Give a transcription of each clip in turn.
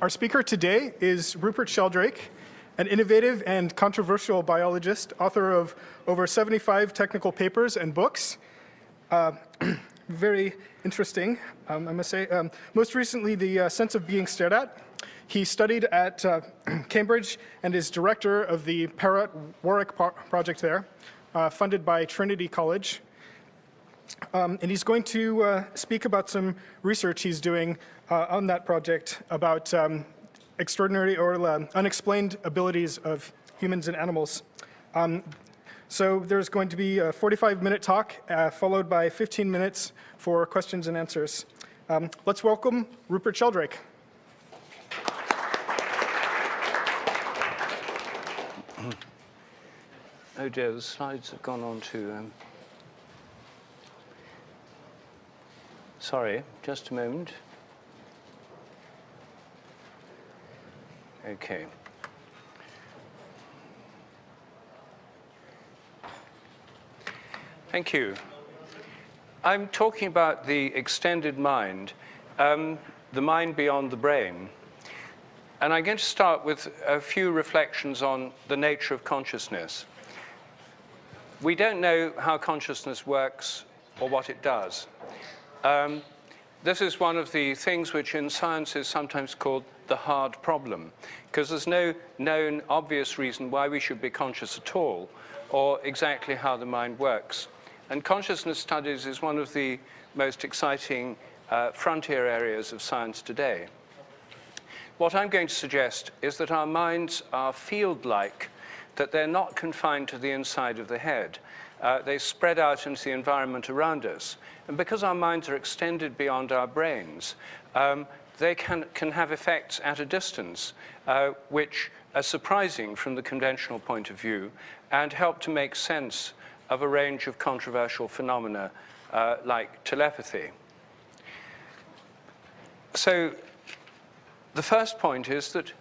Our speaker today is Rupert Sheldrake, an innovative and controversial biologist, author of over 75 technical papers and books. Very interesting, I must say. Most recently, The Sense of Being Stared At. He studied at Cambridge and is director of the Parrot-Warwick project there, funded by Trinity College. And he's going to speak about some research he's doing on that project about extraordinary or unexplained abilities of humans and animals. So there's going to be a 45-minute talk, followed by 15 minutes for questions and answers. Let's welcome Rupert Sheldrake. Oh dear, the slides have gone on to... Sorry, just a moment. Okay. Thank you. I'm talking about the extended mind, the mind beyond the brain. And I'm going to start with a few reflections on the nature of consciousness. We don't know how consciousness works or what it does. This is one of the things which in science is sometimes called the hard problem, because there's no known obvious reason why we should be conscious at all, or exactly how the mind works. And consciousness studies is one of the most exciting frontier areas of science today. What I'm going to suggest is that our minds are field-like, that they're not confined to the inside of the head. They spread out into the environment around us. And because our minds are extended beyond our brains, they can have effects at a distance, which are surprising from the conventional point of view, and help to make sense of a range of controversial phenomena like telepathy. So the first point is that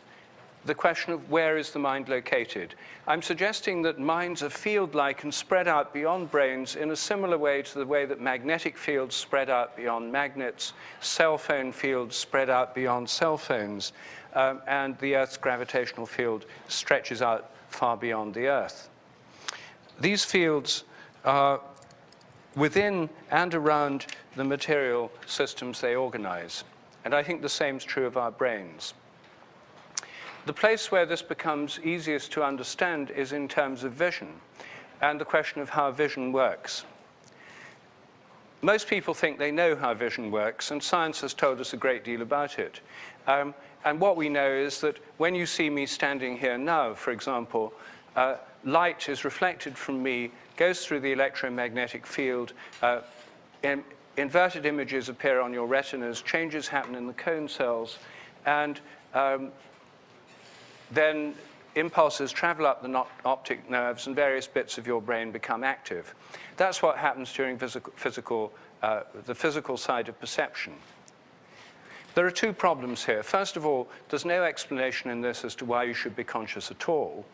the question of where is the mind located. I'm suggesting that minds are field-like and spread out beyond brains in a similar way to the way that magnetic fields spread out beyond magnets, cell phone fields spread out beyond cell phones, and the Earth's gravitational field stretches out far beyond the Earth. These fields are within and around the material systems they organize. And I think the same is true of our brains. The place where this becomes easiest to understand is in terms of vision and the question of how vision works. Most people think they know how vision works, and science has told us a great deal about it. And what we know is that when you see me standing here now, for example, light is reflected from me, goes through the electromagnetic field, inverted images appear on your retinas, changes happen in the cone cells, and then impulses travel up the optic nerves and various bits of your brain become active. That's what happens during the physical side of perception. There are two problems here. First of all, there's no explanation in this as to why you should be conscious at all.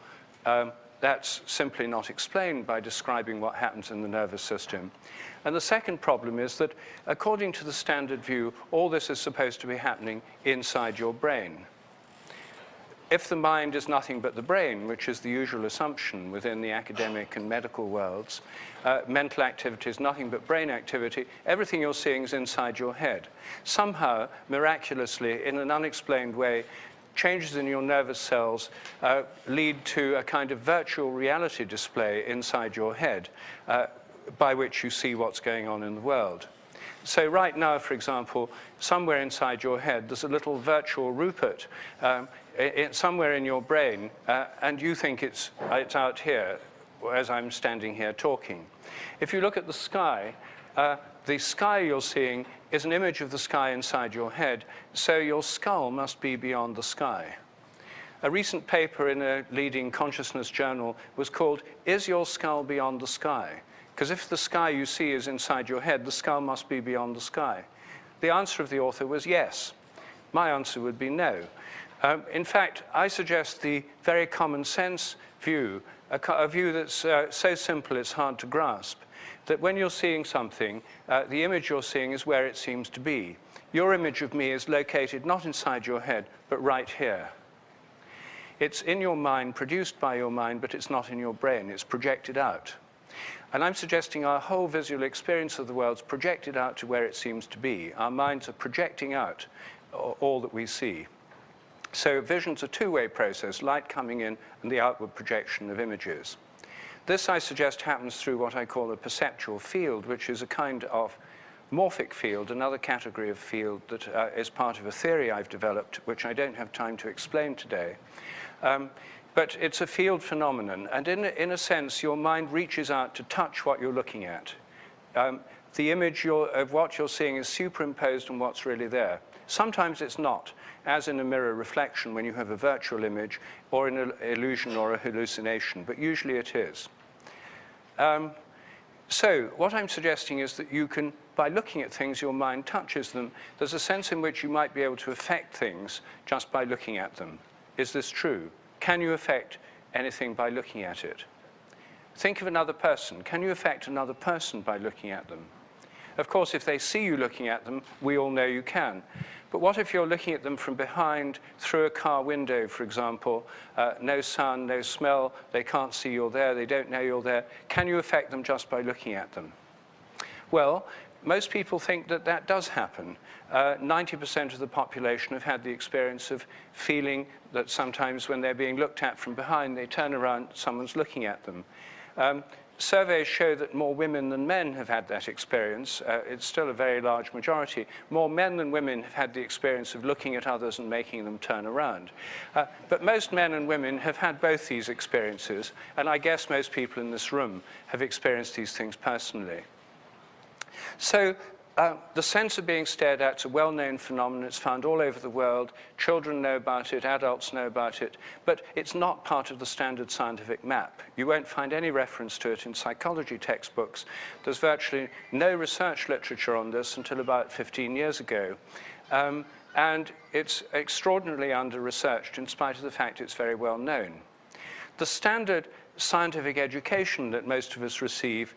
That's simply not explained by describing what happens in the nervous system. And the second problem is that, according to the standard view, all this is supposed to be happening inside your brain. If the mind is nothing but the brain, which is the usual assumption within the academic and medical worlds, mental activity is nothing but brain activity, everything you're seeing is inside your head. Somehow, miraculously, in an unexplained way, changes in your nervous cells lead to a kind of virtual reality display inside your head by which you see what's going on in the world. So right now, for example, somewhere inside your head, there's a little virtual Rupert somewhere in your brain, and you think it's out here as I'm standing here talking. If you look at the sky you're seeing is an image of the sky inside your head, so your skull must be beyond the sky. A recent paper in a leading consciousness journal was called, "Is Your Skull Beyond the Sky?" Because if the sky you see is inside your head, the skull must be beyond the sky. The answer of the author was yes. My answer would be no. In fact, I suggest the very common sense view, a view that's so simple it's hard to grasp, that when you're seeing something, the image you're seeing is where it seems to be. Your image of me is located not inside your head, but right here. It's in your mind, produced by your mind, but it's not in your brain. It's projected out. And I'm suggesting our whole visual experience of the world is projected out to where it seems to be. Our minds are projecting out all that we see. So vision's a two-way process, light coming in and the outward projection of images. This, I suggest, happens through what I call a perceptual field, which is a kind of morphic field, another category of field that is part of a theory I've developed, which I don't have time to explain today. But it's a field phenomenon, and in a sense, your mind reaches out to touch what you're looking at. The image of what you're seeing is superimposed on what's really there. Sometimes it's not, as in a mirror reflection when you have a virtual image, or in an illusion or a hallucination, but usually it is. So what I'm suggesting is that you can, by looking at things, your mind touches them. There's a sense in which you might be able to affect things just by looking at them. Is this true? Can you affect anything by looking at it? Think of another person. Can you affect another person by looking at them? Of course, if they see you looking at them, we all know you can. But what if you're looking at them from behind, through a car window, for example, no sun, no smell, they can't see you're there, they don't know you're there. Can you affect them just by looking at them? Well, most people think that that does happen. 90% of the population have had the experience of feeling that sometimes when they're being looked at from behind, they turn around, someone's looking at them. Surveys show that more women than men have had that experience. It's still a very large majority. More men than women have had the experience of looking at others and making them turn around. But most men and women have had both these experiences, and I guess most people in this room have experienced these things personally. So the sense of being stared at is a well-known phenomenon. It's found all over the world. Children know about it, adults know about it, but it's not part of the standard scientific map. You won't find any reference to it in psychology textbooks. There's virtually no research literature on this until about 15 years ago. And it's extraordinarily under-researched in spite of the fact it's very well known. The standard scientific education that most of us receive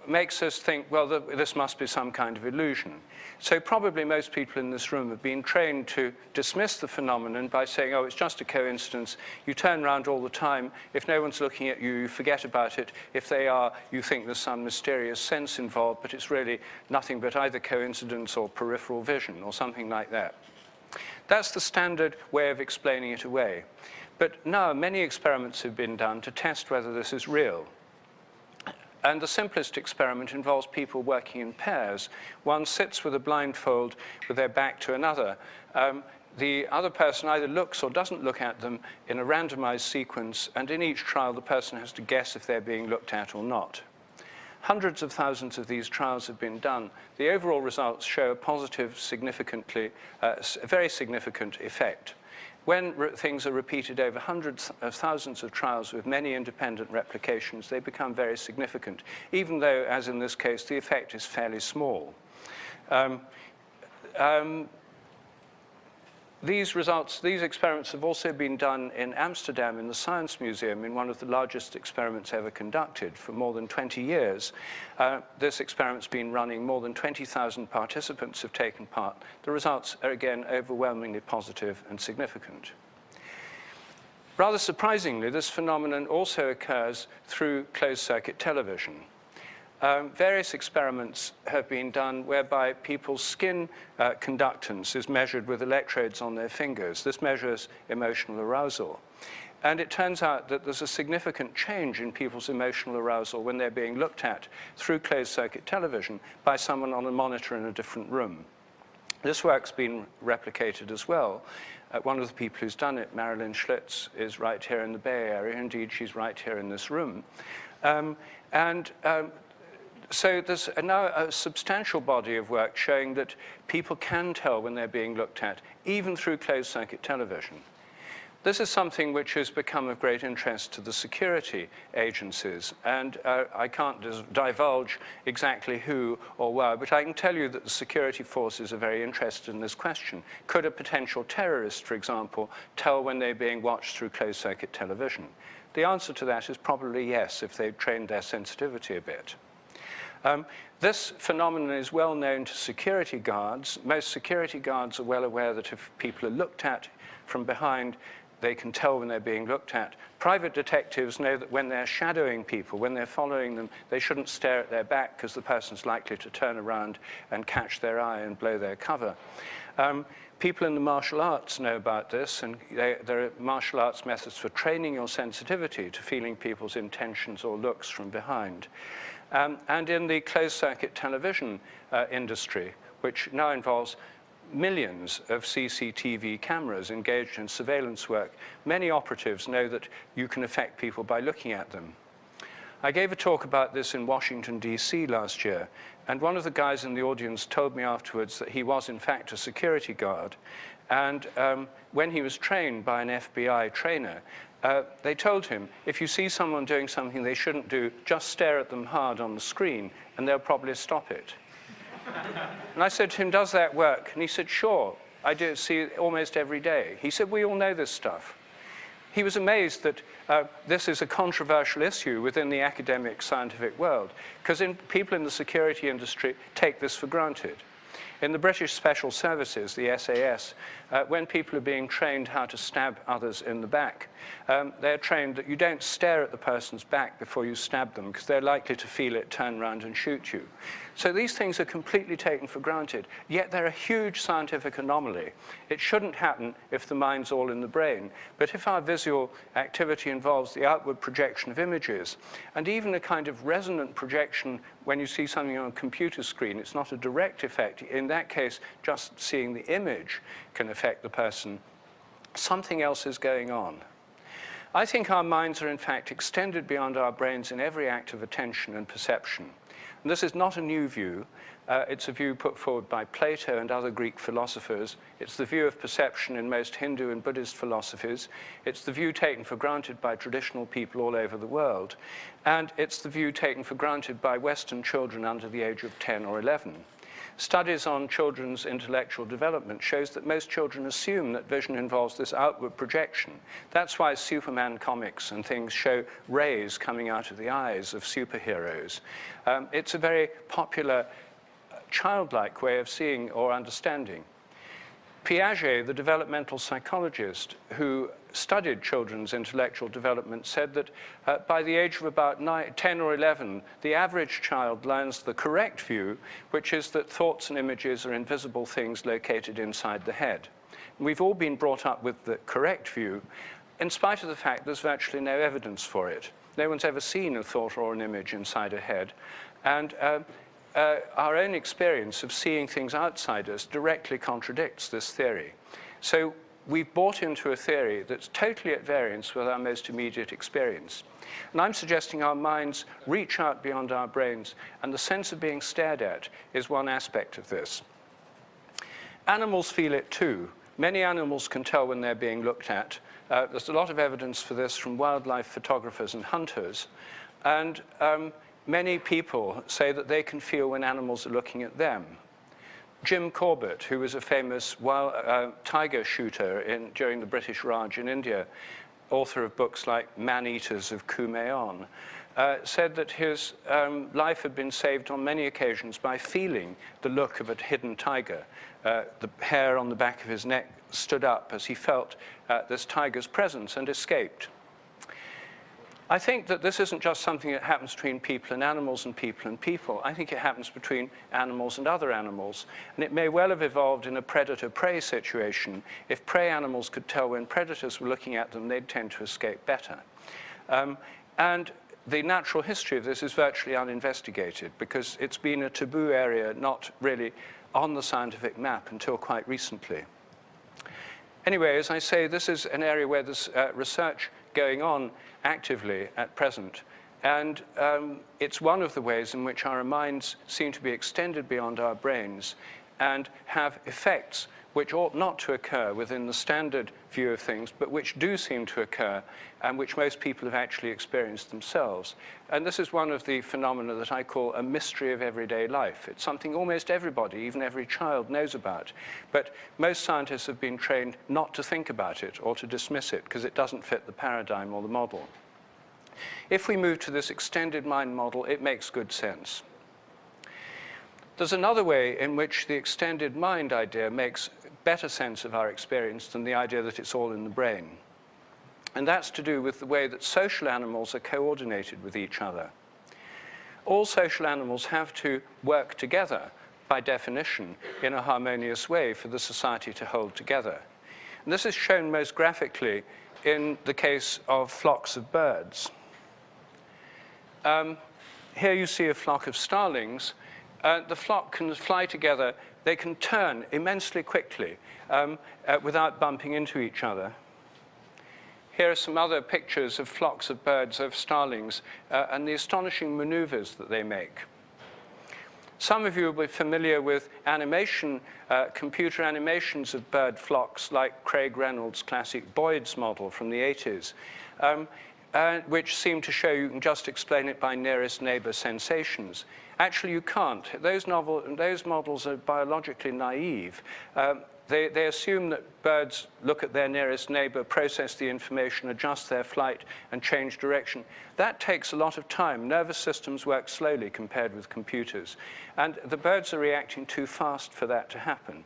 makes us think, well, this must be some kind of illusion. So probably most people in this room have been trained to dismiss the phenomenon by saying, oh, it's just a coincidence. You turn around all the time. If no one's looking at you, you forget about it. If they are, you think there's some mysterious sense involved, but it's really nothing but either coincidence or peripheral vision or something like that. That's the standard way of explaining it away. But now many experiments have been done to test whether this is real. And the simplest experiment involves people working in pairs. One sits with a blindfold with their back to another. The other person either looks or doesn't look at them in a randomized sequence, and in each trial the person has to guess if they're being looked at or not. Hundreds of thousands of these trials have been done. The overall results show a positive, very significant effect. When things are repeated over hundreds of thousands of trials with many independent replications, they become very significant, even though, as in this case, the effect is fairly small. These experiments have also been done in Amsterdam in the Science Museum, in one of the largest experiments ever conducted for more than 20 years. This experiment's been running. More than 20,000 participants have taken part. The results are, again, overwhelmingly positive and significant. Rather surprisingly, this phenomenon also occurs through closed-circuit television. Various experiments have been done whereby people's skin conductance is measured with electrodes on their fingers. This measures emotional arousal. And it turns out that there's a significant change in people's emotional arousal when they're being looked at through closed-circuit television by someone on a monitor in a different room. This work's been replicated as well. One of the people who's done it, Marilyn Schlitz, is right here in the Bay Area. Indeed, she's right here in this room. So there's now a substantial body of work showing that people can tell when they're being looked at, even through closed-circuit television. This is something which has become of great interest to the security agencies, and I can't divulge exactly who or why, but I can tell you that the security forces are very interested in this question. Could a potential terrorist, for example, tell when they're being watched through closed-circuit television? The answer to that is probably yes, if they've trained their sensitivity a bit. This phenomenon is well known to security guards. Most security guards are well aware that if people are looked at from behind, they can tell when they're being looked at. Private detectives know that when they're shadowing people, when they're following them, they shouldn't stare at their back because the person's likely to turn around and catch their eye and blow their cover. People in the martial arts know about this, and there are martial arts methods for training your sensitivity to feeling people's intentions or looks from behind. And in the closed-circuit television industry, which now involves millions of CCTV cameras engaged in surveillance work, many operatives know that you can affect people by looking at them. I gave a talk about this in Washington, D.C. last year, and one of the guys in the audience told me afterwards that he was, in fact, a security guard. And when he was trained by an FBI trainer, they told him, if you see someone doing something they shouldn't do, just stare at them hard on the screen, and they'll probably stop it. And I said to him, does that work? And he said, sure, I do see it almost every day. He said, we all know this stuff. He was amazed that this is a controversial issue within the academic scientific world, because people in the security industry take this for granted. In the British Special Services, the SAS, when people are being trained how to stab others in the back, they're trained that you don't stare at the person's back before you stab them, because they're likely to feel it, turn around and shoot you. So these things are completely taken for granted, yet they're a huge scientific anomaly. It shouldn't happen if the mind's all in the brain, but if our visual activity involves the outward projection of images, and even a kind of resonant projection when you see something on a computer screen, it's not a direct effect. In that case, just seeing the image can affect the person. Something else is going on. I think our minds are in fact extended beyond our brains in every act of attention and perception. And this is not a new view. It's a view put forward by Plato and other Greek philosophers. It's the view of perception in most Hindu and Buddhist philosophies. It's the view taken for granted by traditional people all over the world. And it's the view taken for granted by Western children under the age of 10 or 11. Studies on children's intellectual development shows that most children assume that vision involves this outward projection. That's why Superman comics and things show rays coming out of the eyes of superheroes. It's a very popular childlike way of seeing or understanding. Piaget, the developmental psychologist who studied children's intellectual development, said that by the age of about 10 or 11, the average child learns the correct view, which is that thoughts and images are invisible things located inside the head. And we've all been brought up with the correct view, in spite of the fact there's virtually no evidence for it. No one's ever seen a thought or an image inside a head. And our own experience of seeing things outside us directly contradicts this theory. So we've bought into a theory that's totally at variance with our most immediate experience. And I'm suggesting our minds reach out beyond our brains, and the sense of being stared at is one aspect of this. Animals feel it too. Many animals can tell when they're being looked at. There's a lot of evidence for this from wildlife photographers and hunters. And many people say that they can feel when animals are looking at them. Jim Corbett, who was a famous tiger shooter during the British Raj in India, author of books like Man-Eaters of Kumaon, said that his life had been saved on many occasions by feeling the look of a hidden tiger. The hair on the back of his neck stood up as he felt this tiger's presence and escaped. I think that this isn't just something that happens between people and animals and people and people. I think it happens between animals and other animals. And it may well have evolved in a predator-prey situation. If prey animals could tell when predators were looking at them, they'd tend to escape better. And the natural history of this is virtually uninvestigated because it's been a taboo area, not really on the scientific map until quite recently. Anyway, as I say, this is an area where there's research going on actively at present. And it's one of the ways in which our minds seem to be extended beyond our brains and have effects which ought not to occur within the standard view of things, but which do seem to occur and which most people have actually experienced themselves. And this is one of the phenomena that I call a mystery of everyday life. It's something almost everybody, even every child, knows about. But most scientists have been trained not to think about it or to dismiss it because it doesn't fit the paradigm or the model. If we move to this extended mind model, it makes good sense. There's another way in which the extended mind idea makes better sense of our experience than the idea that it's all in the brain. And that's to do with the way that social animals are coordinated with each other. All social animals have to work together, by definition, in a harmonious way for the society to hold together. And this is shown most graphically in the case of flocks of birds. Here you see a flock of starlings. The flock can fly together. They can turn immensely quickly without bumping into each other. Here are some other pictures of flocks of birds, of starlings, and the astonishing maneuvers that they make. Some of you will be familiar with animation, computer animations of bird flocks like Craig Reynolds' classic Boyd's model from the 80s, which seem to show you can just explain it by nearest neighbor sensations. Actually, you can't. Those models are biologically naive. They assume that birds look at their nearest neighbor, process the information, adjust their flight, and change direction. That takes a lot of time. Nervous systems work slowly compared with computers. And the birds are reacting too fast for that to happen.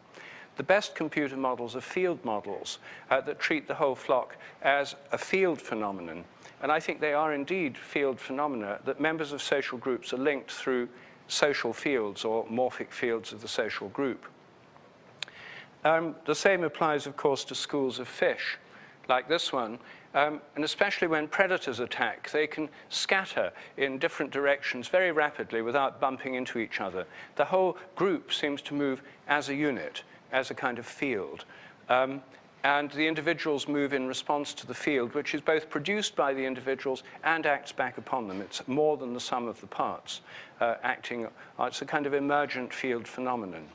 The best computer models are field models that treat the whole flock as a field phenomenon. And I think they are indeed field phenomena, that members of social groups are linked through social fields or morphic fields of the social group. The same applies, of course, to schools of fish, like this one. And especially when predators attack, they can scatter in different directions very rapidly without bumping into each other. The whole group seems to move as a unit, as a kind of field. And the individuals move in response to the field, which is both produced by the individuals and acts back upon them. It's more than the sum of the parts acting. It's a kind of emergent field phenomenon.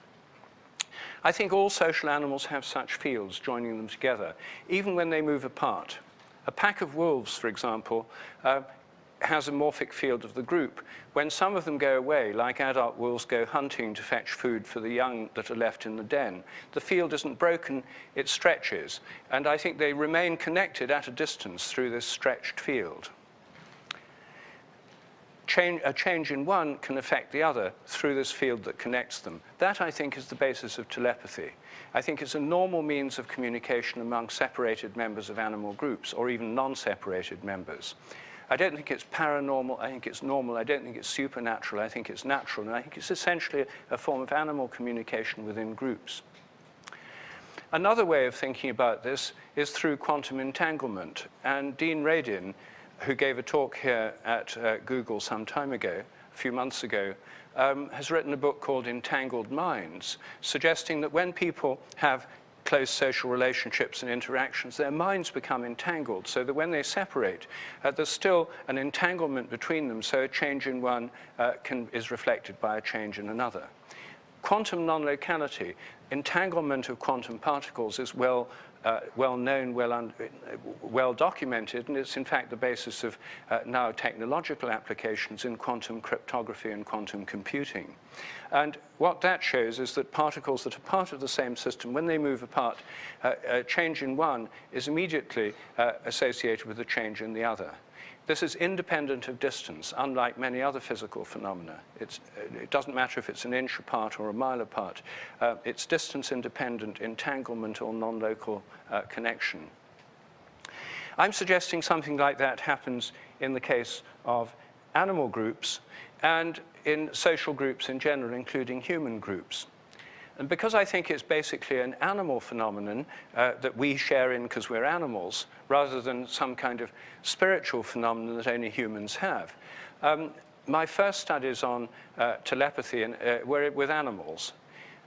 I think all social animals have such fields joining them together, even when they move apart. A pack of wolves, for example, has a morphic field of the group. When some of them go away, like adult wolves go hunting to fetch food for the young that are left in the den, the field isn't broken, it stretches. And I think they remain connected at a distance through this stretched field. A change in one can affect the other through this field that connects them. That, I think, is the basis of telepathy. I think it's a normal means of communication among separated members of animal groups, or even non-separated members. I don't think it's paranormal, I think it's normal, I don't think it's supernatural, I think it's natural, and I think it's essentially a form of animal communication within groups. Another way of thinking about this is through quantum entanglement, and Dean Radin, who gave a talk here at Google some time ago, a few months ago, has written a book called Entangled Minds, suggesting that when people have close social relationships and interactions, their minds become entangled, so that when they separate, there's still an entanglement between them, so a change in one is reflected by a change in another. Quantum non-locality, entanglement of quantum particles, is well known, well documented, and it's in fact the basis of now technological applications in quantum cryptography and quantum computing. And what that shows is that particles that are part of the same system, when they move apart, a change in one is immediately associated with a change in the other. This is independent of distance, unlike many other physical phenomena. It doesn't matter if it's an inch apart or a mile apart. It's distance-independent entanglement or non-local connection. I'm suggesting something like that happens in the case of animal groups and in social groups in general, including human groups. And because I think it's basically an animal phenomenon that we share in because we're animals, rather than some kind of spiritual phenomenon that only humans have, my first studies on telepathy were with animals.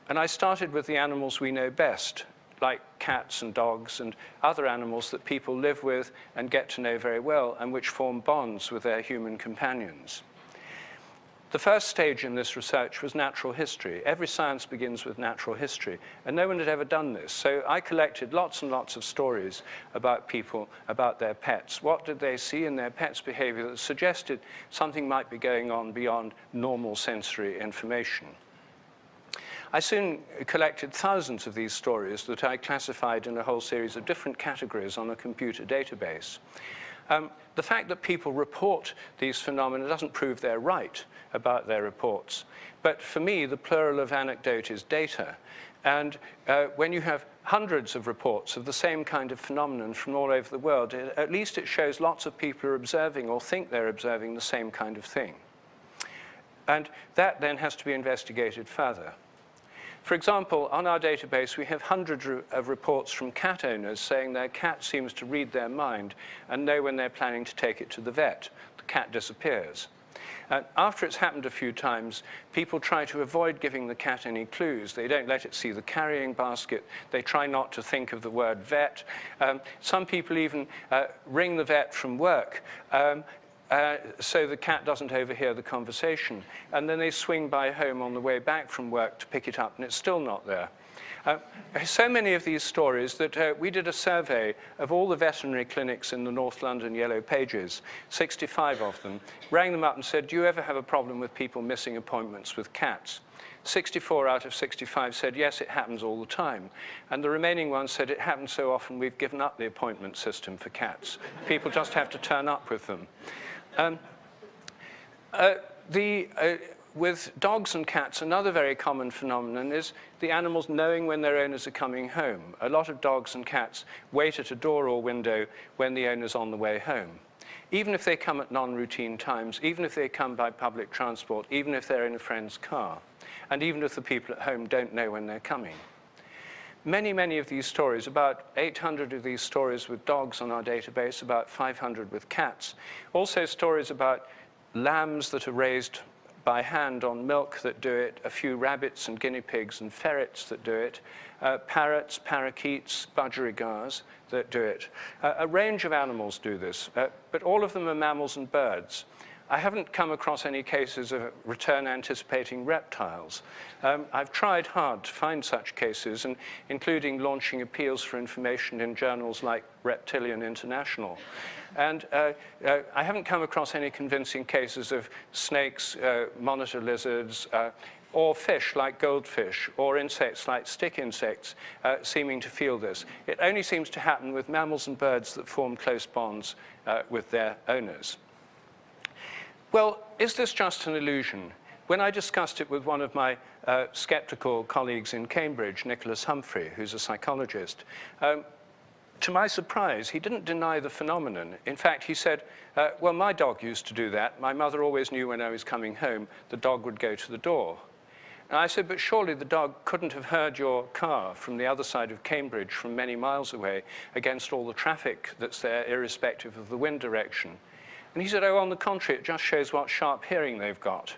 And I started with the animals we know best, like cats and dogs and other animals that people live with and get to know very well, and which form bonds with their human companions. The first stage in this research was natural history. Every science begins with natural history, and no one had ever done this. So I collected lots and lots of stories about people, about their pets. What did they see in their pets' behavior that suggested something might be going on beyond normal sensory information? I soon collected thousands of these stories that I classified in a whole series of different categories on a computer database. The fact that people report these phenomena doesn't prove they're right about their reports. But for me, the plural of anecdote is data. And when you have hundreds of reports of the same kind of phenomenon from all over the world, at least it shows lots of people are observing or think they're observing the same kind of thing. And that then has to be investigated further. For example, on our database, we have hundreds of reports from cat owners saying their cat seems to read their mind and know when they're planning to take it to the vet. The cat disappears. After it's happened a few times, people try to avoid giving the cat any clues. They don't let it see the carrying basket. They try not to think of the word vet. Some people even ring the vet from work so the cat doesn't overhear the conversation. And then they swing by home on the way back from work to pick it up, and it's still not there. So many of these stories that we did a survey of all the veterinary clinics in the North London Yellow Pages, 65 of them, rang them up and said, do you ever have a problem with people missing appointments with cats? 64 out of 65 said, yes, it happens all the time. And the remaining ones said, it happens so often we've given up the appointment system for cats. People just have to turn up with them. With dogs and cats, another very common phenomenon is the animals knowing when their owners are coming home. A lot of dogs and cats wait at a door or window when the owner's on the way home. Even if they come at non-routine times, even if they come by public transport, even if they're in a friend's car, and even if the people at home don't know when they're coming. Many, many of these stories, about 800 of these stories with dogs on our database, about 500 with cats. Also stories about lambs that are raised by hand on milk that do it, a few rabbits and guinea pigs and ferrets that do it, parrots, parakeets, budgerigars that do it. A range of animals do this, but all of them are mammals and birds. I haven't come across any cases of return anticipating reptiles. I've tried hard to find such cases, and including launching appeals for information in journals like Reptilian International. And I haven't come across any convincing cases of snakes, monitor lizards, or fish like goldfish, or insects like stick insects seeming to feel this. It only seems to happen with mammals and birds that form close bonds with their owners. Well, is this just an illusion? When I discussed it with one of my skeptical colleagues in Cambridge, Nicholas Humphrey, who's a psychologist, to my surprise, he didn't deny the phenomenon. In fact, he said, well, my dog used to do that. My mother always knew when I was coming home, the dog would go to the door. And I said, but surely the dog couldn't have heard your car from the other side of Cambridge from many miles away against all the traffic that's there, irrespective of the wind direction. And he said, oh, on the contrary, it just shows what sharp hearing they've got.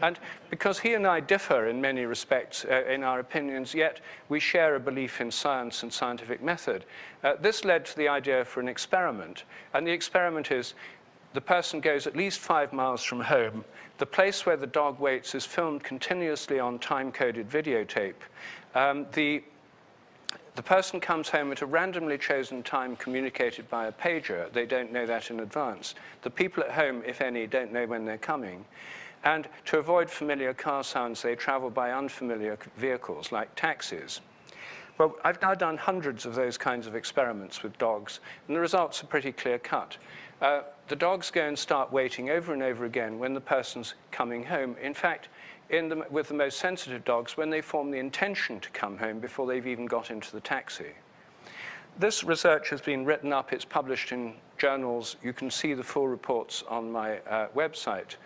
And because he and I differ in many respects in our opinions, yet we share a belief in science and scientific method, this led to the idea for an experiment. And the experiment is the person goes at least 5 miles from home. The place where the dog waits is filmed continuously on time-coded videotape. The person comes home at a randomly chosen time communicated by a pager. They don't know that in advance. The people at home, if any, don't know when they're coming. And to avoid familiar car sounds, they travel by unfamiliar vehicles, like taxis. Well, I've now done hundreds of those kinds of experiments with dogs, and the results are pretty clear-cut. The dogs go and start waiting over and over again when the person's coming home. In fact, with the most sensitive dogs, when they form the intention to come home before they've even got into the taxi. This research has been written up. It's published in journals. You can see the full reports on my website.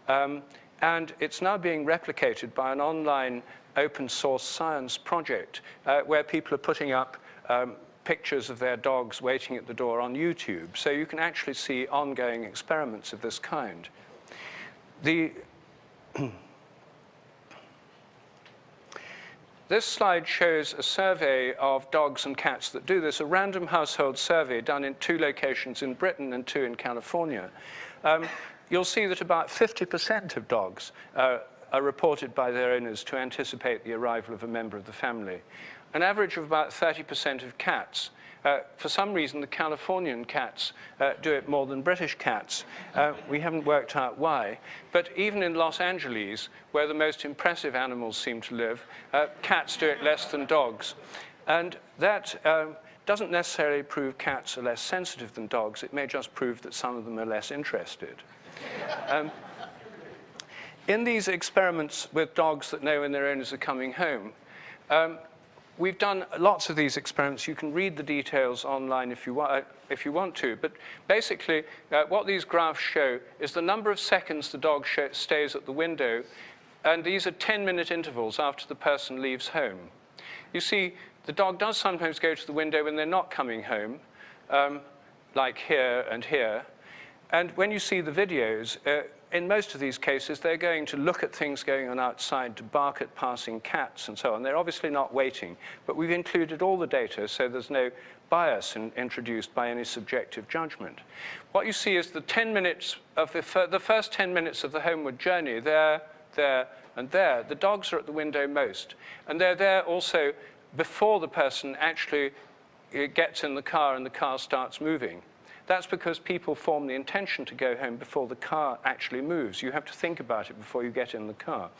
And it's now being replicated by an online open source science project where people are putting up pictures of their dogs waiting at the door on YouTube. So you can actually see ongoing experiments of this kind. This slide shows a survey of dogs and cats that do this, a random household survey done in 2 locations in Britain and 2 in California. You'll see that about 50% of dogs are reported by their owners to anticipate the arrival of a member of the family. An average of about 30% of cats. For some reason, the Californian cats do it more than British cats. We haven't worked out why. But even in Los Angeles, where the most impressive animals seem to live, cats do it less than dogs. And that doesn't necessarily prove cats are less sensitive than dogs. It may just prove that some of them are less interested. In these experiments with dogs that know when their owners are coming home, we've done lots of these experiments. You can read the details online if you want to. But basically, what these graphs show is the number of seconds the dog stays at the window. And these are 10-minute intervals after the person leaves home. You see, the dog does sometimes go to the window when they're not coming home, like here and here. And when you see the videos, in most of these cases, they're going to look at things going on outside, to bark at passing cats and so on. They're obviously not waiting, but we've included all the data so there's no bias introduced by any subjective judgment. What you see is the 10 minutes of the first 10 minutes of the homeward journey, there, and there. The dogs are at the window most, and they're there also before the person actually gets in the car and the car starts moving. That's because people form the intention to go home before the car actually moves. You have to think about it before you get in the car.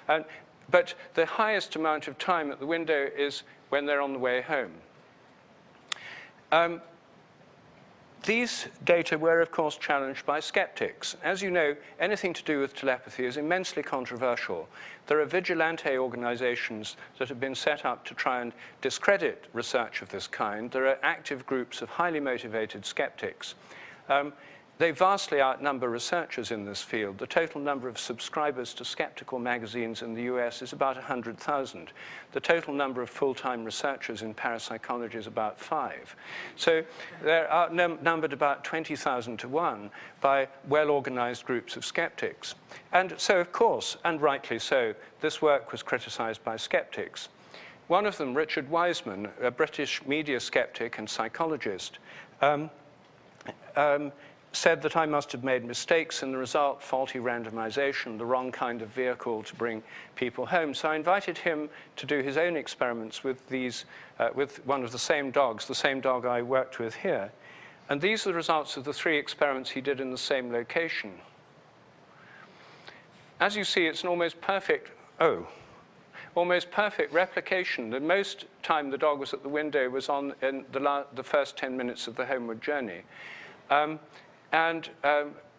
But the highest amount of time at the window is when they're on the way home. These data were, of course, challenged by skeptics. As you know, anything to do with telepathy is immensely controversial. There are vigilante organizations that have been set up to try and discredit research of this kind. There are active groups of highly motivated skeptics. They vastly outnumber researchers in this field. The total number of subscribers to skeptical magazines in the US is about 100,000. The total number of full-time researchers in parapsychology is about 5. So they're outnumbered about 20,000 to 1 by well-organized groups of skeptics. And so, of course, and rightly so, this work was criticized by skeptics. One of them, Richard Wiseman, a British media skeptic and psychologist, said that I must have made mistakes in the result, faulty randomization, the wrong kind of vehicle to bring people home. So I invited him to do his own experiments with with one of the same dogs, the same dog I worked with here. And these are the results of the 3 experiments he did in the same location. As you see, it's an almost perfect replication. The most time the dog was at the window was in the first 10 minutes of the homeward journey. And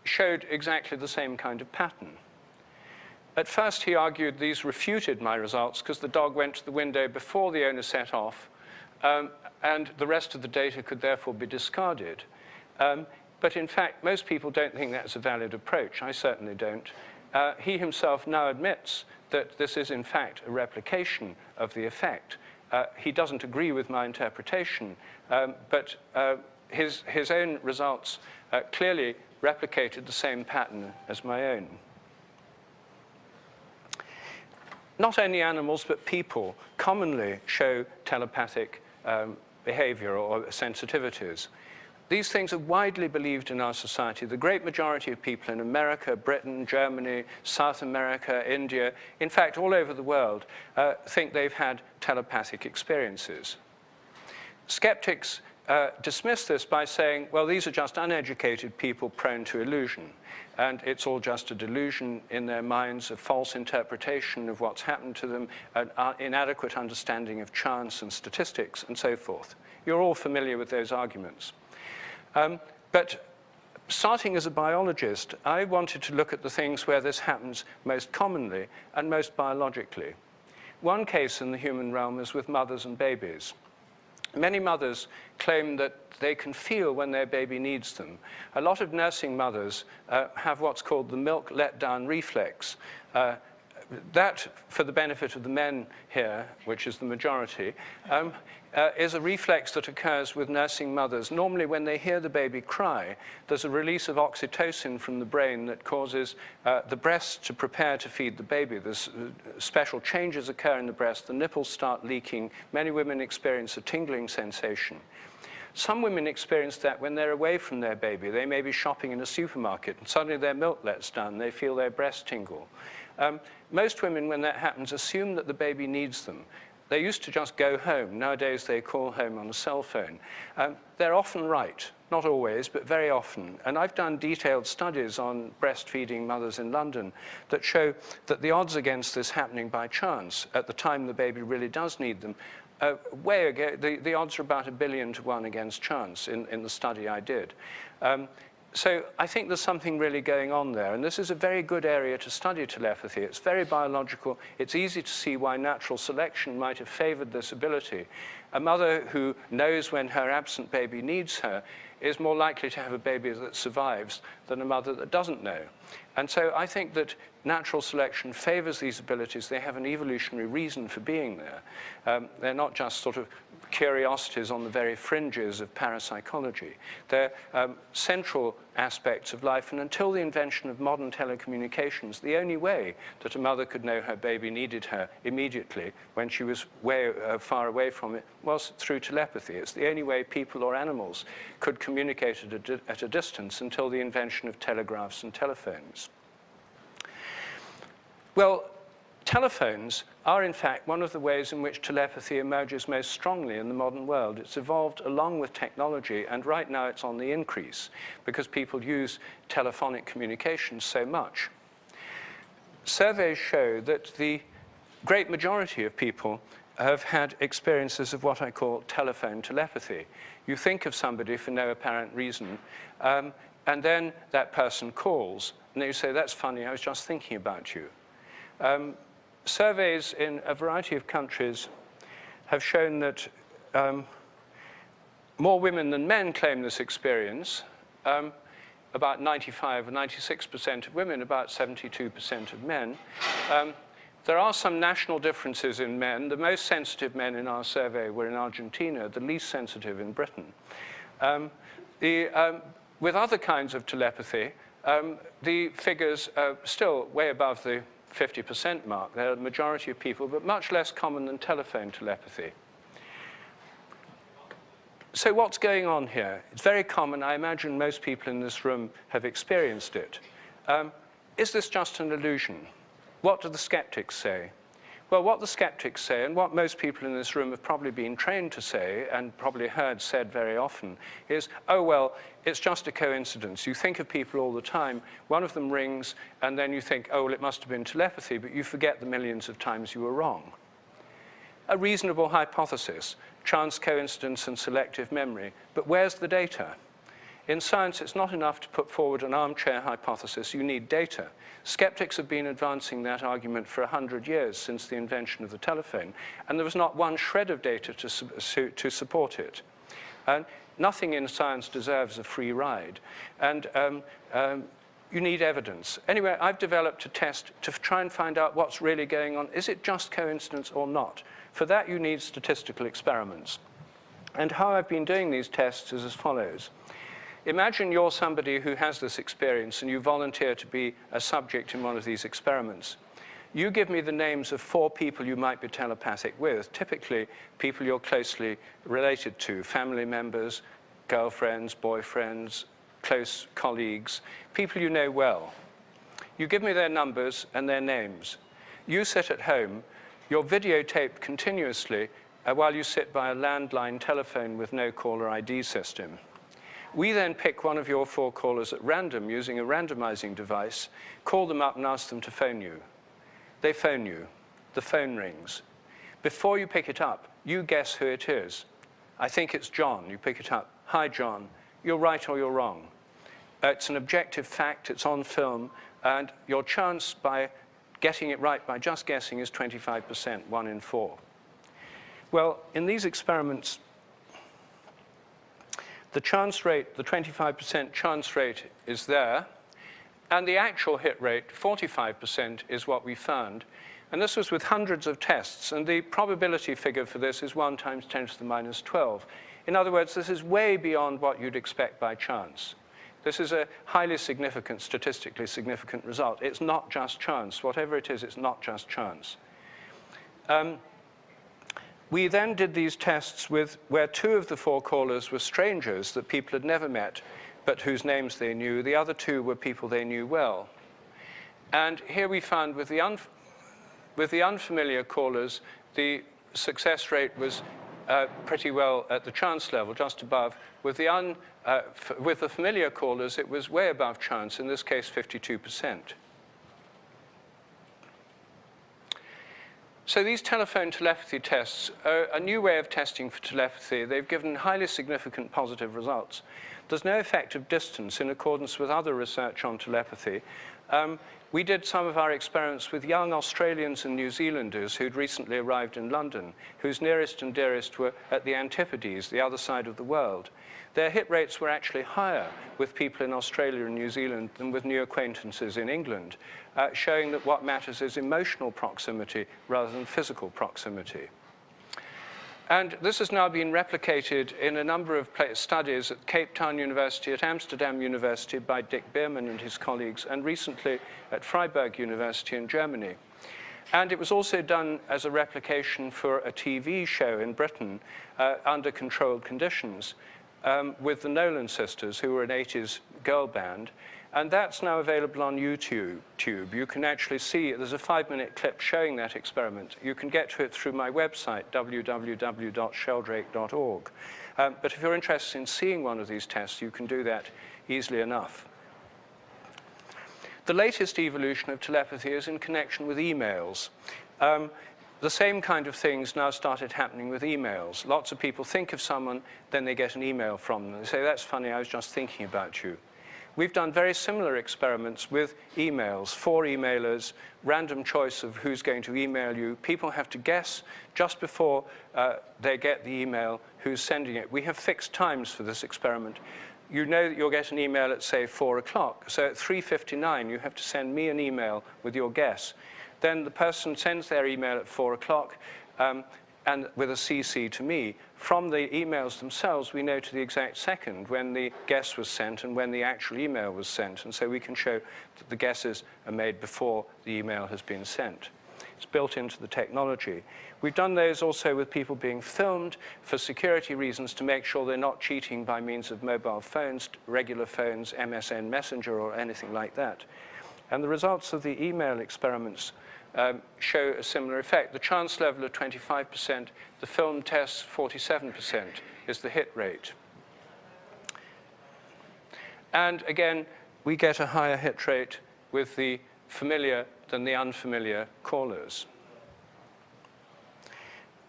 showed exactly the same kind of pattern. At first, he argued these refuted my results because the dog went to the window before the owner set off, and the rest of the data could therefore be discarded. But in fact, most people don't think that's a valid approach. I certainly don't. He himself now admits that this is, in fact, a replication of the effect. He doesn't agree with my interpretation, but his own results clearly replicated the same pattern as my own. Not only animals, but people commonly show telepathic behavior or sensitivities. These things are widely believed in our society. The great majority of people in America, Britain, Germany, South America, India, in fact, all over the world, think they've had telepathic experiences. Skeptics dismiss this by saying, well, these are just uneducated people prone to illusion, and it's all just a delusion in their minds, a false interpretation of what's happened to them, an inadequate understanding of chance and statistics, and so forth. You're all familiar with those arguments. But starting as a biologist, I wanted to look at the things where this happens most commonly and most biologically. One case in the human realm is with mothers and babies. Many mothers claim that they can feel when their baby needs them. A lot of nursing mothers have what's called the milk letdown reflex. That, for the benefit of the men here, which is the majority, is a reflex that occurs with nursing mothers. Normally, when they hear the baby cry, there's a release of oxytocin from the brain that causes the breast to prepare to feed the baby. There's special changes occur in the breast. The nipples start leaking. Many women experience a tingling sensation. Some women experience that when they're away from their baby. They may be shopping in a supermarket, and suddenly their milk lets down. They feel their breast tingle. Most women, when that happens, assume that the baby needs them. They used to just go home. Nowadays, they call home on a cell phone. They're often right. Not always, but very often. And I've done detailed studies on breastfeeding mothers in London that show that the odds against this happening by chance at the time the baby really does need them way ago, the odds are about 1 billion to 1 against chance in the study I did. So I think there's something really going on there, and this is a very good area to study telepathy. It's very biological. It's easy to see why natural selection might have favored this ability. A mother who knows when her absent baby needs her is more likely to have a baby that survives than a mother that doesn't know. And so I think that natural selection favors these abilities. They have an evolutionary reason for being there. They're not just sort of curiosities on the very fringes of parapsychology. They're central aspects of life, and until the invention of modern telecommunications, the only way that a mother could know her baby needed her immediately when she was far away from it was through telepathy. It's the only way people or animals could communicate at a distance until the invention of telegraphs and telephones. Well, telephones are, in fact, one of the ways in which telepathy emerges most strongly in the modern world. It's evolved along with technology, and right now it's on the increase because people use telephonic communications so much. Surveys show that the great majority of people have had experiences of what I call telephone telepathy. You think of somebody for no apparent reason, and then that person calls, and you say, "That's funny, I was just thinking about you." Surveys in a variety of countries have shown that more women than men claim this experience. About 95 or 96% of women, about 72% of men. There are some national differences in men. The most sensitive men in our survey were in Argentina, the least sensitive in Britain. With other kinds of telepathy, the figures are still way above the 50% mark. They're the majority of people, but much less common than telephone telepathy. So what's going on here? It's very common. I imagine most people in this room have experienced it. Is this just an illusion? What do the skeptics say? Well, what the skeptics say, and what most people in this room have probably been trained to say, and probably heard said very often, is, oh, well, it's just a coincidence. You think of people all the time, one of them rings, and then you think, oh, well, it must have been telepathy, but you forget the millions of times you were wrong. A reasonable hypothesis, chance, coincidence, and selective memory, but where's the data? In science, it's not enough to put forward an armchair hypothesis. You need data. Skeptics have been advancing that argument for 100 years since the invention of the telephone, and there was not one shred of data to support it. And nothing in science deserves a free ride, and you need evidence. Anyway, I've developed a test to try and find out what's really going on. Is it just coincidence or not? For that, you need statistical experiments. And how I've been doing these tests is as follows. Imagine you're somebody who has this experience and you volunteer to be a subject in one of these experiments. You give me the names of 4 people you might be telepathic with, typically people you're closely related to, family members, girlfriends, boyfriends, close colleagues, people you know well. You give me their numbers and their names. You sit at home, you're videotaped continuously while you sit by a landline telephone with no caller ID system. We then pick one of your 4 callers at random using a randomizing device, call them up and ask them to phone you. They phone you. The phone rings. Before you pick it up, you guess who it is. I think it's John. You pick it up. Hi, John. You're right or you're wrong. It's an objective fact. It's on film. And your chance by getting it right by just guessing is 25%, 1 in 4. Well, in these experiments, the chance rate, the 25% chance rate is there, and the actual hit rate, 45%, is what we found. And this was with hundreds of tests, and the probability figure for this is 1 times 10 to the minus 12. In other words, this is way beyond what you'd expect by chance. This is a highly significant, statistically significant result. It's not just chance. Whatever it is, it's not just chance. We then did these tests where 2 of the 4 callers were strangers that people had never met, but whose names they knew. The other 2 were people they knew well. And here we found with the unfamiliar callers, the success rate was pretty well at the chance level, just above. With the familiar callers, it was way above chance, in this case 52%. So these telephone telepathy tests are a new way of testing for telepathy. They've given highly significant positive results. There's no effect of distance in accordance with other research on telepathy. We did some of our experiments with young Australians and New Zealanders who'd recently arrived in London, whose nearest and dearest were at the Antipodes, the other side of the world. Their hit rates were actually higher with people in Australia and New Zealand than with new acquaintances in England, showing that what matters is emotional proximity rather than physical proximity. And this has now been replicated in a number of studies at Cape Town University, at Amsterdam University by Dick Bierman and his colleagues, and recently at Freiburg University in Germany. And it was also done as a replication for a TV show in Britain under controlled conditions with the Nolan sisters, who were an 80s girl band. And that's now available on YouTube. You can actually see, there's a 5-minute clip showing that experiment. You can get to it through my website, www.sheldrake.org. But if you're interested in seeing one of these tests, you can do that easily enough. The latest evolution of telepathy is in connection with emails. The same kind of things now started happening with emails. Lots of people think of someone, then they get an email from them. They say, that's funny, I was just thinking about you. We've done very similar experiments with emails, 4 emailers, random choice of who's going to email you. People have to guess just before they get the email who's sending it. We have fixed times for this experiment. You know that you'll get an email at, say, 4 o'clock. So at 3:59, you have to send me an email with your guess. Then the person sends their email at 4 o'clock and with a CC to me. From the emails themselves, we know to the exact second when the guess was sent and when the actual email was sent. And so we can show that the guesses are made before the email has been sent. It's built into the technology. We've done those also with people being filmed for security reasons to make sure they're not cheating by means of mobile phones, regular phones, MSN Messenger, or anything like that. And the results of the email experiments show a similar effect. The chance level of 25%, the film tests 47% is the hit rate. And again, we get a higher hit rate with the familiar than the unfamiliar callers.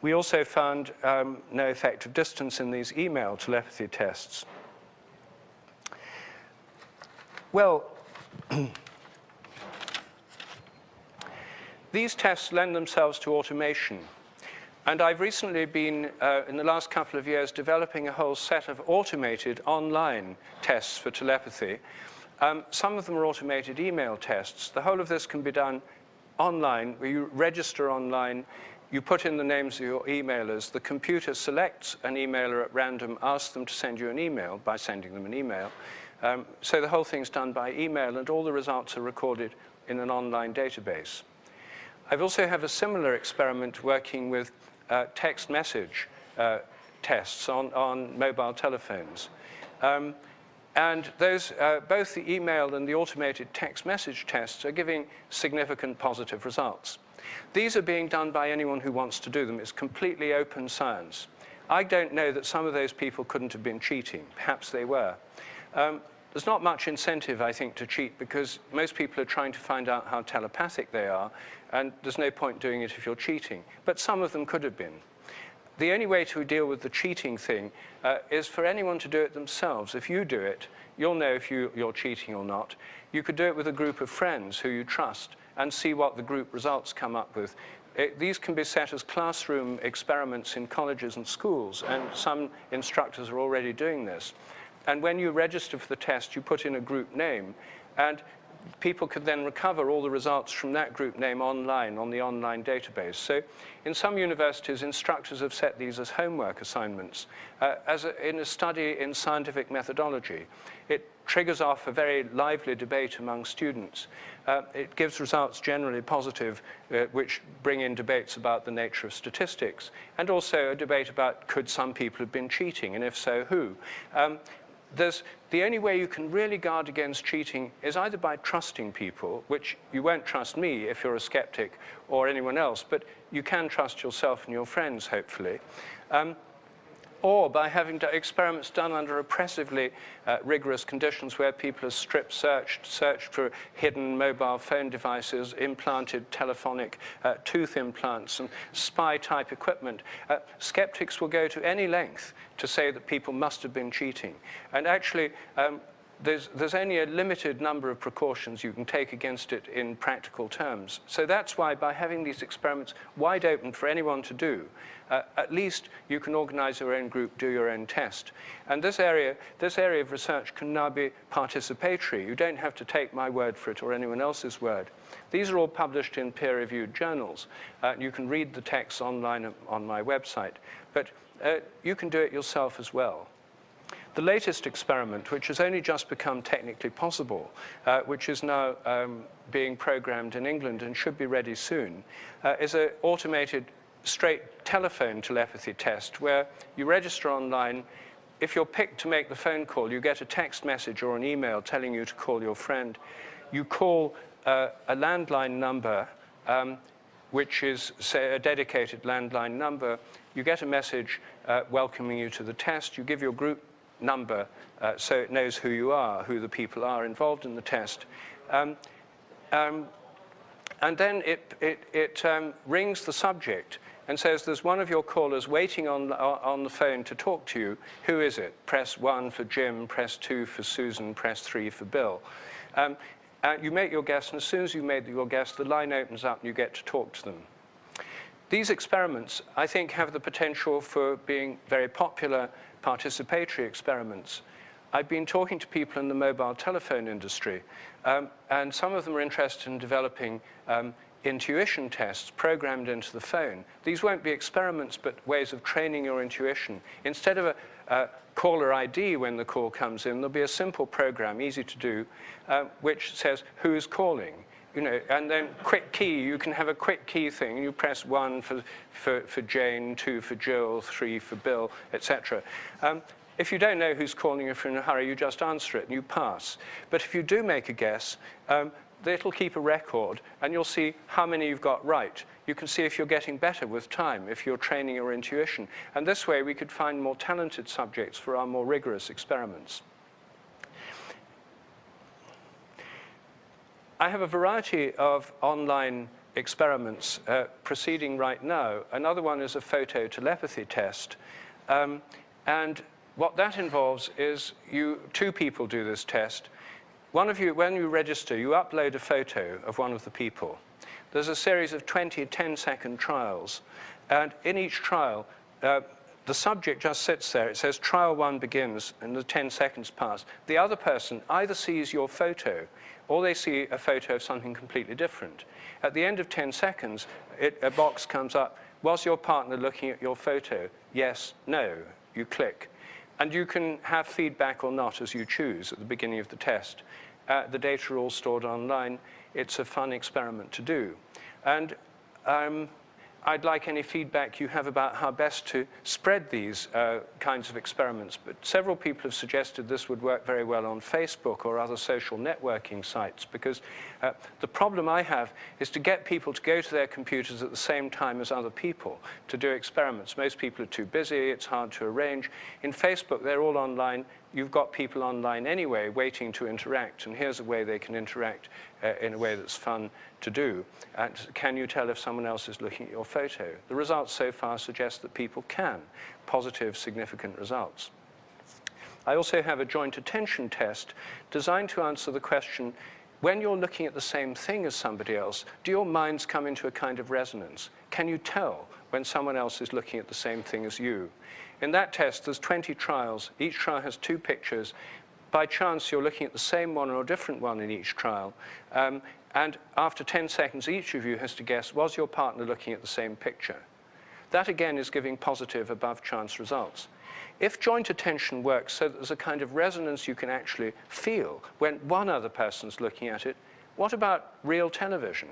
We also found no effect of distance in these email telepathy tests. Well, these tests lend themselves to automation. And I've recently been, in the last couple of years, developing a whole set of automated online tests for telepathy. Some of them are automated email tests. The whole of this can be done online, where you register online, you put in the names of your emailers, the computer selects an emailer at random, asks them to send you an email by sending them an email. So the whole thing's done by email, and all the results are recorded in an online database. I also have a similar experiment working with text message tests on mobile telephones. And those, both the email and the automated text message tests are giving significant positive results. These are being done by anyone who wants to do them. It's completely open science. I don't know that some of those people couldn't have been cheating. Perhaps they were. There's not much incentive, I think, to cheat because most people are trying to find out how telepathic they are, and there's no point doing it if you're cheating. But some of them could have been. The only way to deal with the cheating thing is for anyone to do it themselves. If you do it, you'll know if you're cheating or not. You could do it with a group of friends who you trust and see what the group results come up with. These can be set as classroom experiments in colleges and schools, and some instructors are already doing this. And when you register for the test, you put in a group name, and people could then recover all the results from that group name online, on the online database. So in some universities, instructors have set these as homework assignments. In a study in scientific methodology, it triggers off a very lively debate among students. It gives results generally positive, which bring in debates about the nature of statistics, and also a debate about could some people have been cheating, and if so, who? The only way you can really guard against cheating is either by trusting people, which you won't trust me if you're a skeptic or anyone else, but you can trust yourself and your friends, hopefully. or by having experiments done under oppressively rigorous conditions where people are strip searched for hidden mobile phone devices, implanted telephonic tooth implants, and spy-type equipment. Skeptics will go to any length to say that people must have been cheating. And actually, there's only a limited number of precautions you can take against it in practical terms. So that's why by having these experiments wide open for anyone to do, at least you can organize your own group, do your own test. And this area of research can now be participatory. You don't have to take my word for it or anyone else's word. These are all published in peer-reviewed journals. You can read the texts online on my website. But you can do it yourself as well. The latest experiment, which has only just become technically possible, which is now being programmed in England and should be ready soon, is an automated straight telephone telepathy test where you register online. If you're picked to make the phone call, you get a text message or an email telling you to call your friend. You call a landline number, which is, say, a dedicated landline number. You get a message welcoming you to the test. You give your group number so it knows who you are, who the people are involved in the test. And then it rings the subject and says, there's one of your callers waiting on the phone to talk to you. Who is it? Press 1 for Jim, press 2 for Susan, press 3 for Bill. You make your guess, and as soon as you've made your guess, the line opens up and you get to talk to them. These experiments, I think, have the potential for being very popular participatory experiments. I've been talking to people in the mobile telephone industry, and some of them are interested in developing intuition tests programmed into the phone. These won't be experiments, but ways of training your intuition. Instead of a caller ID when the call comes in, there'll be a simple program, easy to do, which says who's calling. And then quick key, you can have a quick key thing. You press 1 for Jane, 2 for Jill, 3 for Bill, etc. If you don't know who's calling, if you're in a hurry, you just answer it and you pass. But if you do make a guess, it'll keep a record, and you'll see how many you've got right. You can see if you're getting better with time, if you're training your intuition. And this way, we could find more talented subjects for our more rigorous experiments. I have a variety of online experiments proceeding right now. Another one is a photo telepathy test. And what that involves is two people do this test. One of you, when you register, you upload a photo of one of the people. There's a series of 20 10-second trials. And in each trial, the subject just sits there. It says trial 1 begins, and the 10 seconds pass. The other person either sees your photo, or they see a photo of something completely different. At the end of 10 seconds, a box comes up. Was your partner looking at your photo? Yes, no. You click. And you can have feedback or not as you choose at the beginning of the test. The data are all stored online. It's a fun experiment to do. And I'd like any feedback you have about how best to spread these kinds of experiments. But several people have suggested this would work very well on Facebook or other social networking sites, because the problem I have is to get people to go to their computers at the same time as other people to do experiments. Most people are too busy. It's hard to arrange. In Facebook, they're all online. You've got people online anyway waiting to interact, and here's a way they can interact in a way that's fun to do. And can you tell if someone else is looking at your photo? The results so far suggest that people can. Positive, significant results. I also have a joint attention test designed to answer the question, when you're looking at the same thing as somebody else, do your minds come into a kind of resonance? Can you tell when someone else is looking at the same thing as you? In that test, there's 20 trials. Each trial has 2 pictures. By chance, you're looking at the same one or a different one in each trial. And after 10 seconds, each of you has to guess, was your partner looking at the same picture? That, again, is giving positive above-chance results. If joint attention works so that there's a kind of resonance you can actually feel when one other person's looking at it, what about real television?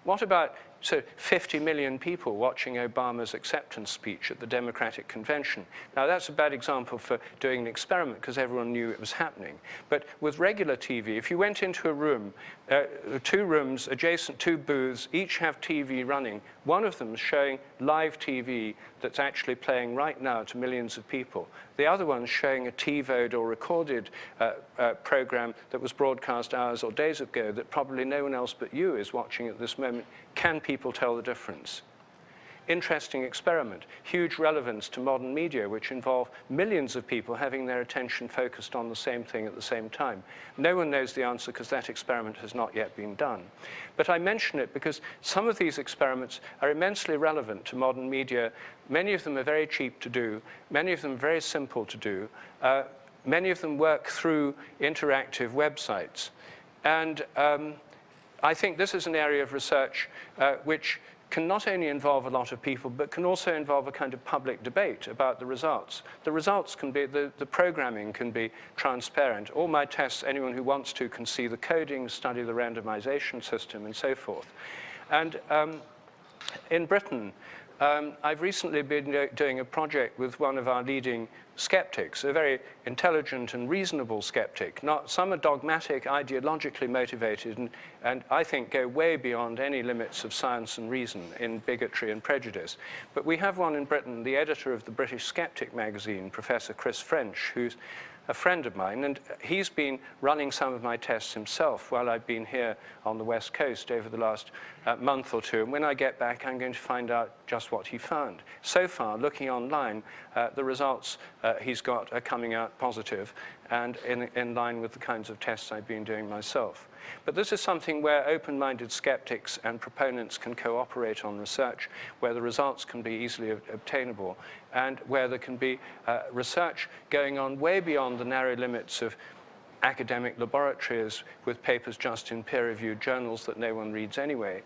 What about So 50 million people watching Obama's acceptance speech at the Democratic Convention. Now, that's a bad example for doing an experiment because everyone knew it was happening. But with regular TV, if you went into a room, 2 rooms adjacent, 2 booths, each have TV running. One of them is showing live TV that's actually playing right now to millions of people. The other one's showing a TiVoed or recorded program that was broadcast hours or days ago that probably no one else but you is watching at this moment. Can people tell the difference? Interesting experiment, huge relevance to modern media, which involve millions of people having their attention focused on the same thing at the same time. No one knows the answer because that experiment has not yet been done. But I mention it because some of these experiments are immensely relevant to modern media. Many of them are very cheap to do. Many of them very simple to do. Many of them work through interactive websites. And I think this is an area of research which can not only involve a lot of people, but can also involve a kind of public debate about the results. The results can be, the programming can be transparent. All my tests, anyone who wants to can see the coding, study the randomization system, and so forth. And in Britain, I've recently been doing a project with one of our leading skeptics, a very intelligent and reasonable skeptic. Some are dogmatic, ideologically motivated, and I think go way beyond any limits of science and reason in bigotry and prejudice. But we have one in Britain, the editor of the British Skeptic magazine, Professor Chris French, who's a friend of mine, and he's been running some of my tests himself while I've been here on the West Coast over the last month or two. And when I get back, I'm going to find out just what he found. So far, looking online, the results he's got are coming out positive and in line with the kinds of tests I've been doing myself. But this is something where open-minded skeptics and proponents can cooperate on research, where the results can be easily obtainable, and where there can be research going on way beyond the narrow limits of academic laboratories with papers just in peer-reviewed journals that no one reads anyway,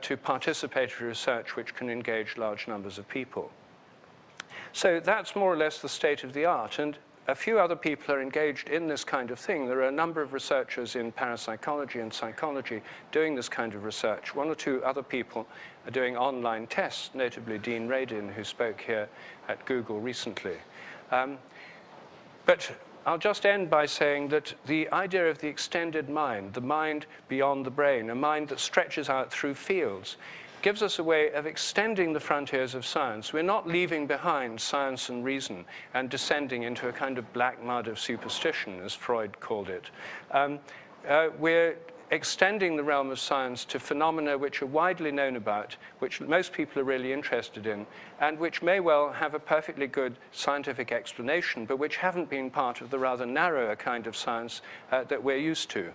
to participatory research which can engage large numbers of people. So that's more or less the state of the art. And a few other people are engaged in this kind of thing. There are a number of researchers in parapsychology and psychology doing this kind of research. 1 or 2 other people are doing online tests, notably Dean Radin, who spoke here at Google recently. But I'll just end by saying that the idea of the extended mind, the mind beyond the brain, a mind that stretches out through fields, gives us a way of extending the frontiers of science. We're not leaving behind science and reason and descending into a kind of black mud of superstition, as Freud called it. We're extending the realm of science to phenomena which are widely known about, which most people are really interested in, and which may well have a perfectly good scientific explanation, but which haven't been part of the rather narrower kind of science that we're used to.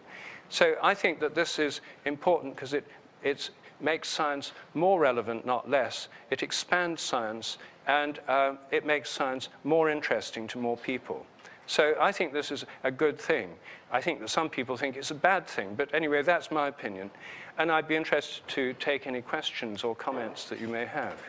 So I think that this is important because it makes science more relevant, not less. It expands science, and it makes science more interesting to more people. So I think this is a good thing. I think that some people think it's a bad thing, but anyway, that's my opinion. And I'd be interested to take any questions or comments that you may have.